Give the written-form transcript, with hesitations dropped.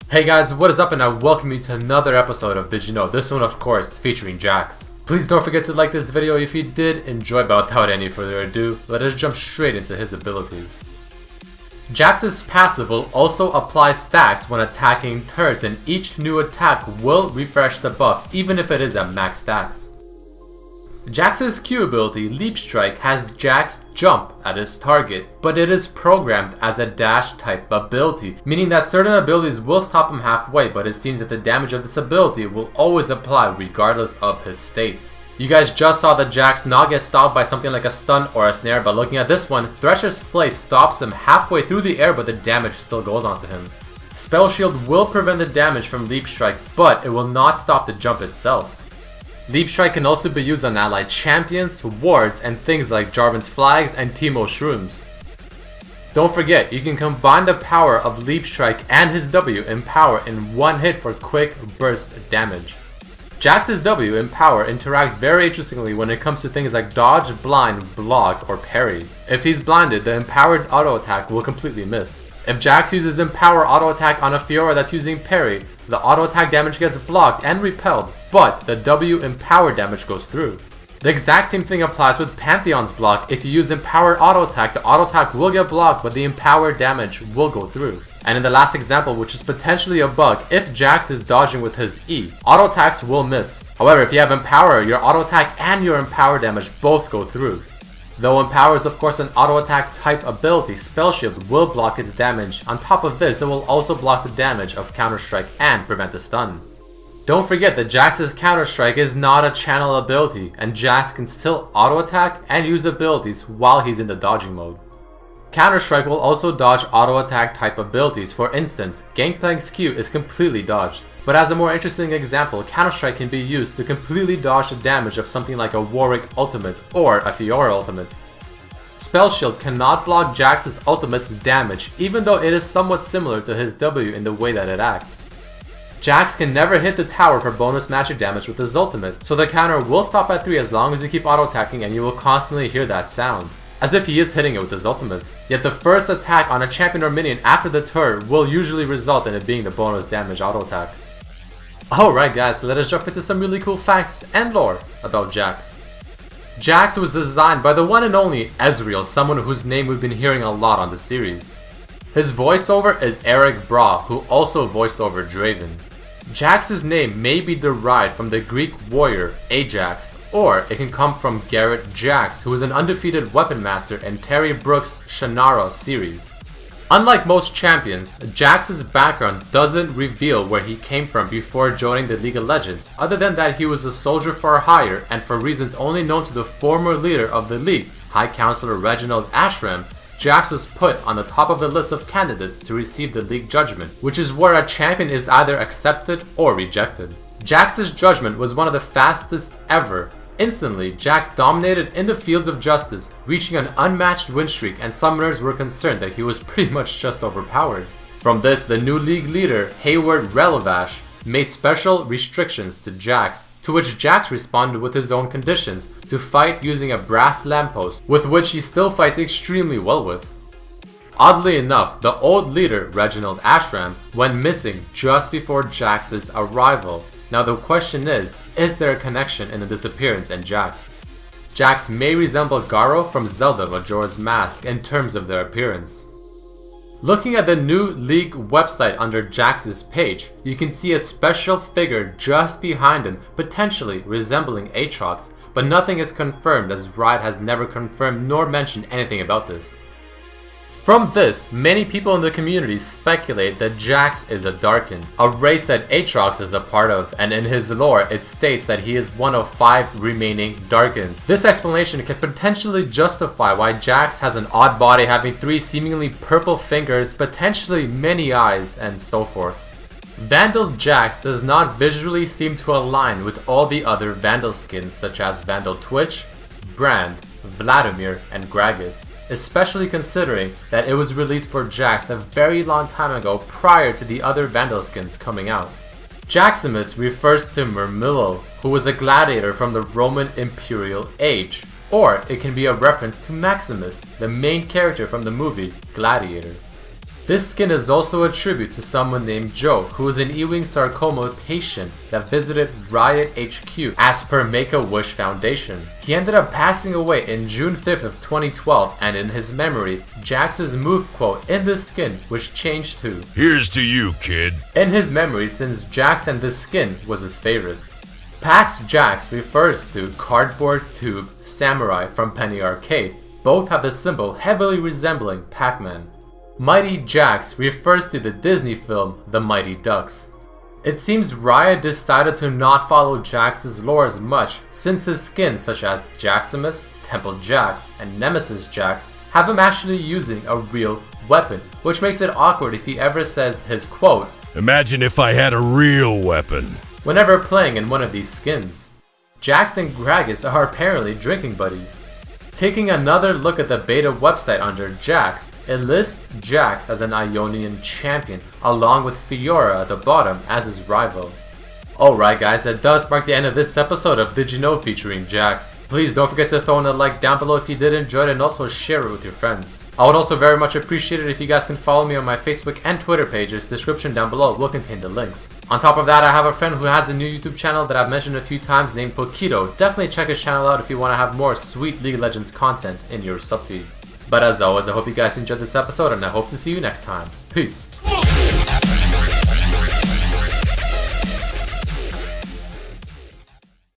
Hey guys, what is up, and I welcome you to another episode of Did You Know? This one, of course, featuring Jax. Please don't forget to like this video if you did enjoy, but without any further ado, let us jump straight into his abilities. Jax's passive will also apply stacks when attacking turrets, and each new attack will refresh the buff even if it is at max stacks. Jax's Q ability, Leap Strike, has Jax jump at his target, but it is programmed as a dash type ability, meaning that certain abilities will stop him halfway, but it seems that the damage of this ability will always apply regardless of his state. You guys just saw that Jax not get stopped by something like a stun or a snare, but looking at this one, Thresher's Flay stops him halfway through the air, but the damage still goes onto him. Spell Shield will prevent the damage from Leap Strike, but it will not stop the jump itself. Leap Strike can also be used on allied champions, wards, and things like Jarvan's Flags and Teemo Shrooms. Don't forget, you can combine the power of Leap Strike and his W in power in one hit for quick burst damage. Jax's W in power interacts very interestingly when it comes to things like dodge, blind, block, or parry. If he's blinded, the empowered auto attack will completely miss. If Jax uses Empower auto attack on a Fiora that's using parry, the auto attack damage gets blocked and repelled, but the W Empower damage goes through. The exact same thing applies with Pantheon's block. If you use Empowered auto attack, the auto attack will get blocked, but the Empowered damage will go through. And in the last example, which is potentially a bug, if Jax is dodging with his E, auto attacks will miss. However, if you have Empower, your auto attack and your Empower damage both go through. Though Empower is of course an auto attack type ability, Spell Shield will block its damage. On top of this, it will also block the damage of Counter Strike and prevent the stun. Don't forget that Jax's Counter Strike is not a channel ability, and Jax can still auto attack and use abilities while he's in the dodging mode. Counter Strike will also dodge auto attack type abilities. For instance, Gangplank's Q is completely dodged. But as a more interesting example, Counter Strike can be used to completely dodge the damage of something like a Warwick ultimate or a Fiora ultimate. Spell Shield cannot block Jax's ultimate's damage, even though it is somewhat similar to his W in the way that it acts. Jax can never hit the tower for bonus magic damage with his ultimate, so the counter will stop at 3 as long as you keep auto attacking, and you will constantly hear that sound, as if he is hitting it with his ultimate. Yet the first attack on a champion or minion after the turret will usually result in it being the bonus damage auto attack. Alright guys, let us jump into some really cool facts and lore about Jax. Jax was designed by the one and only Ezreal, someone whose name we've been hearing a lot on the series. His voiceover is Eric Braw, who also voiced over Draven. Jax's name may be derived from the Greek warrior Ajax, or it can come from Garrett Jax, who is an undefeated weapon master in Terry Brooks' Shannara series. Unlike most champions, Jax's background doesn't reveal where he came from before joining the League of Legends, other than that he was a soldier for hire, and for reasons only known to the former leader of the league, High Counselor Reginald Ashram, Jax was put on the top of the list of candidates to receive the League Judgment, which is where a champion is either accepted or rejected. Jax's judgment was one of the fastest ever. Instantly, Jax dominated in the fields of justice, reaching an unmatched win streak, and summoners were concerned that he was pretty much just overpowered. From this, the new league leader, Hayward Relavash, made special restrictions to Jax, to which Jax responded with his own conditions, to fight using a brass lamppost, with which he still fights extremely well with. Oddly enough, the old leader, Reginald Ashram, went missing just before Jax's arrival. Now the question is there a connection in the disappearance and Jax? Jax may resemble Garo from Zelda Majora's Mask in terms of their appearance. Looking at the new league website under Jax's page, you can see a special figure just behind him, potentially resembling Aatrox, but nothing is confirmed as Riot has never confirmed nor mentioned anything about this. From this, many people in the community speculate that Jax is a Darkin, a race that Aatrox is a part of, and in his lore it states that he is one of 5 remaining Darkins. This explanation can potentially justify why Jax has an odd body having 3 seemingly purple fingers, potentially many eyes, and so forth. Vandal Jax does not visually seem to align with all the other Vandal skins such as Vandal Twitch, Brand, Vladimir, and Gragas, especially considering that it was released for Jax a very long time ago prior to the other Vandal skins coming out. Jaximus refers to Murmillo, who was a gladiator from the Roman Imperial Age, or it can be a reference to Maximus, the main character from the movie Gladiator. This skin is also a tribute to someone named Joe, who was an Ewing sarcoma patient that visited Riot HQ as per Make-A-Wish Foundation. He ended up passing away in June 5th of 2012, and in his memory, Jax's move quote in the skin was changed to "Here's to you, kid." in his memory, since Jax and this skin was his favorite. PAX Jax refers to Cardboard Tube Samurai from Penny Arcade. Both have the symbol heavily resembling Pac-Man. Mighty Jax refers to the Disney film The Mighty Ducks. It seems Riot decided to not follow Jax's lore as much, since his skins such as Jaximus, Temple Jax, and Nemesis Jax have him actually using a real weapon, which makes it awkward if he ever says his quote, "Imagine if I had a real weapon," whenever playing in one of these skins. Jax and Gragas are apparently drinking buddies. Taking another look at the beta website under Jax, it lists Jax as an Ionian champion, along with Fiora at the bottom as his rival. Alright guys, that does mark the end of this episode of Did You Know featuring Jax. Please don't forget to throw in a like down below if you did enjoy it, and also share it with your friends. I would also very much appreciate it if you guys can follow me on my Facebook and Twitter pages. Description down below will contain the links. On top of that, I have a friend who has a new YouTube channel that I've mentioned a few times named Pokito. Definitely check his channel out if you want to have more sweet League of Legends content in your subfeed. But as always, I hope you guys enjoyed this episode, and I hope to see you next time. Peace.